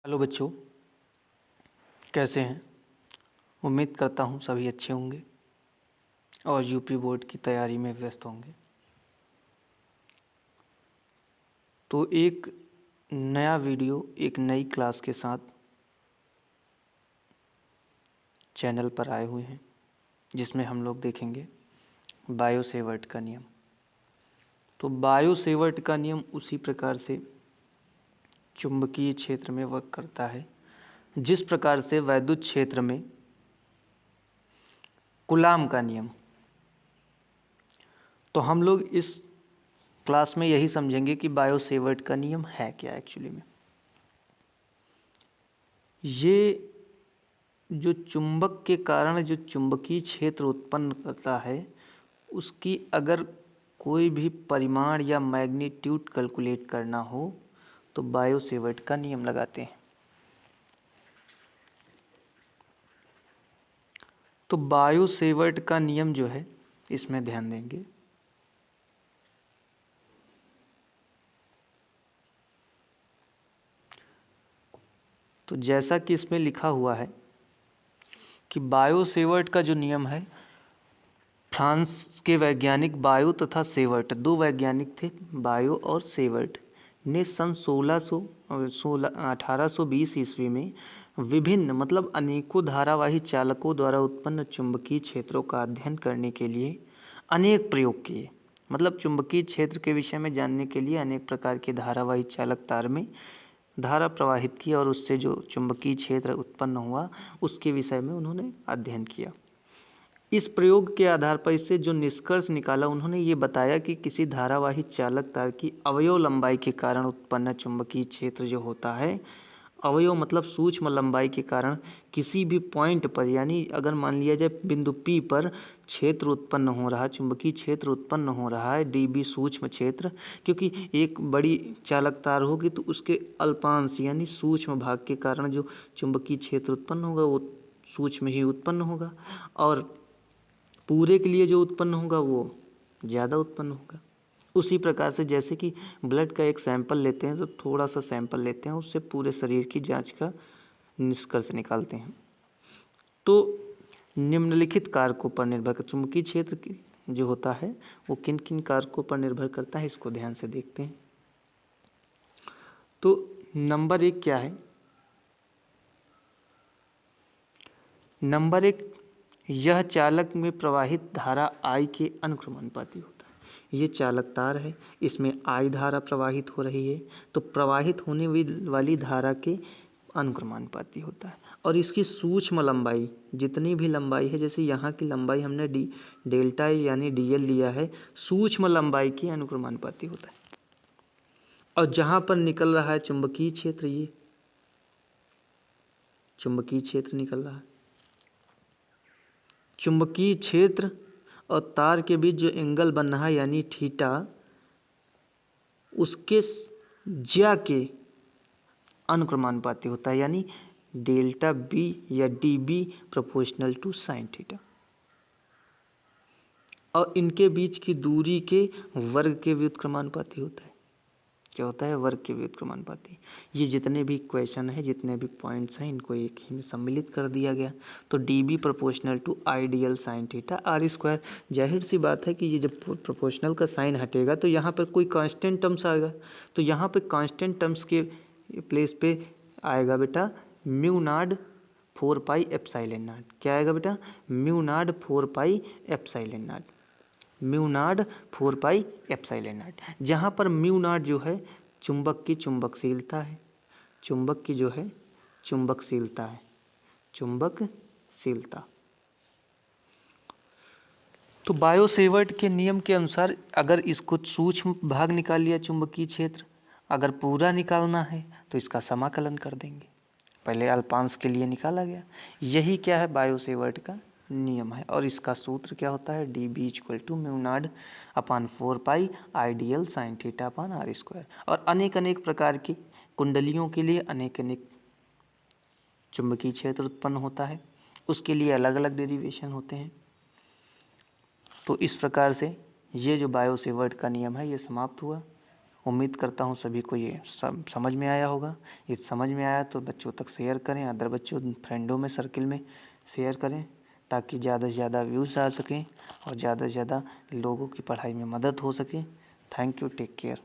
Hello बच्चों, कैसे हैं। उम्मीद करता हूँ सभी अच्छे होंगे और यूपी बोर्ड की तैयारी में व्यस्त होंगे। तो एक नया वीडियो एक नई क्लास के साथ चैनल पर आए हुए हैं, जिसमें हम लोग देखेंगे बायो सेवर्ट का नियम। तो बायो सेवर्ट का नियम उसी प्रकार से चुंबकीय क्षेत्र में वर्क करता है जिस प्रकार से वैद्युत क्षेत्र में कूलाम का नियम। तो हम लोग इस क्लास में यही समझेंगे कि बायो सेवर्ट का नियम है क्या एक्चुअली में। ये जो चुंबक के कारण जो चुंबकीय क्षेत्र उत्पन्न करता है, उसकी अगर कोई भी परिमाण या मैग्नीट्यूड कैलकुलेट करना हो तो बायो सेवर्ट का नियम लगाते हैं। तो बायो सेवर्ट का नियम जो है, इसमें ध्यान देंगे। तो जैसा कि इसमें लिखा हुआ है कि बायो सेवर्ट का जो नियम है, फ्रांस के वैज्ञानिक बायो तथा सेवर्ट, दो वैज्ञानिक थे, बायो और सेवर्ट, ने सन 1820 ईस्वी में विभिन्न मतलब अनेकों धारावाही चालकों द्वारा उत्पन्न चुंबकीय क्षेत्रों का अध्ययन करने के लिए अनेक प्रयोग किए। मतलब चुंबकीय क्षेत्र के विषय में जानने के लिए अनेक प्रकार के धारावाही चालक तार में धारा प्रवाहित की और उससे जो चुंबकीय क्षेत्र उत्पन्न हुआ उसके विषय में उन्होंने अध्ययन किया। इस प्रयोग के आधार पर इससे जो निष्कर्ष निकाला, उन्होंने ये बताया कि किसी धारावाही चालक तार की अवयव लंबाई के कारण उत्पन्न चुंबकीय क्षेत्र जो होता है, अवयव मतलब सूक्ष्म लंबाई के कारण किसी भी पॉइंट पर, यानी अगर मान लिया जाए बिंदु P पर क्षेत्र उत्पन्न हो रहा, चुंबकीय क्षेत्र उत्पन्न हो रहा है dB सूक्ष्म क्षेत्र, क्योंकि एक बड़ी चालक तार होगी तो उसके अल्पांश यानी सूक्ष्म भाग के कारण जो चुंबकीय क्षेत्र उत्पन्न होगा वो सूक्ष्म ही उत्पन्न होगा, और पूरे के लिए जो उत्पन्न होगा वो ज़्यादा उत्पन्न होगा। उसी प्रकार से जैसे कि ब्लड का एक सैंपल लेते हैं तो थोड़ा सा सैंपल लेते हैं, उससे पूरे शरीर की जांच का निष्कर्ष निकालते हैं। तो निम्नलिखित कारकों पर निर्भर कर चुंबकीय क्षेत्र की जो होता है वो किन किन कारकों पर निर्भर करता है, इसको ध्यान से देखते हैं। तो नंबर 1 क्या है? नंबर 1, यह चालक में प्रवाहित धारा I के अनुक्रमानुपाती होता है। ये चालक तार है, इसमें I धारा प्रवाहित हो रही है, तो प्रवाहित होने वाली धारा के अनुक्रमानुपाती होता है। और इसकी सूक्ष्म लंबाई, जितनी भी लंबाई है, जैसे यहाँ की लंबाई हमने डेल्टा यानी DL लिया है, सूक्ष्म लंबाई के अनुक्रमानुपाती होता है। और जहाँ पर निकल रहा है चुंबकीय क्षेत्र, ये चुंबकीय क्षेत्र निकल रहा है, चुंबकीय क्षेत्र और तार के बीच जो एंगल बन रहा है यानी थीटा, उसके ज्या के अनुक्रमानुपाती होता है, यानी डेल्टा B या DB proportional to sine theta. और इनके बीच की दूरी के वर्ग के व्युत्क्रमानुपाती होता है। क्या होता है? वर्ग के व्युत्क्रमानुपाती। ये जितने भी इक्वेशन है, जितने भी पॉइंट्स हैं, इनको एक ही में सम्मिलित कर दिया गया। तो DB proportional to I dl sine theta R square. जाहिर सी बात है कि ये जब प्रोपोर्शनल का साइन हटेगा तो यहाँ पर कोई कांस्टेंट टर्म्स आएगा, तो यहाँ पे कांस्टेंट टर्म्स के प्लेस पे आएगा बेटा mu naught 4 pi epsilon not. क्या आएगा बेटा? Mu naught 4 pi epsilon not, mu naught 4 pi epsilon not. जहाँ पर म्यू नॉट जो है चुंबक की चुंबकशीलता है, चुंबक की जो है चुंबकशीलता है, चुंबकशीलता। तो बायो सेवर्ट के नियम के अनुसार अगर इसको सूक्ष्म भाग निकाल लिया चुंबकीय क्षेत्र, अगर पूरा निकालना है तो इसका समाकलन कर देंगे। पहले अल्पांश के लिए निकाला गया, यही क्या है? बायो सेवर्ट का नियम है। और इसका सूत्र क्या होता है? DB = mu naught upon 4 pi I dl sine theta upon R square. और अनेक अनेक प्रकार की कुंडलियों के लिए अनेक अनेक चुंबकीय क्षेत्र उत्पन्न होता है, उसके लिए अलग अलग डेरिवेशन होते हैं। तो इस प्रकार से ये जो बायो सेवर्ट का नियम है ये समाप्त हुआ। उम्मीद करता हूँ सभी को ये सब समझ में आया होगा। ये समझ में आया तो बच्चों तक शेयर करें, अदर बच्चों फ्रेंडों में सर्किल में शेयर करें, ताकि ज़्यादा से ज़्यादा व्यूज़ आ सकें और ज़्यादा से ज़्यादा लोगों की पढ़ाई में मदद हो सके। Thank you, take care.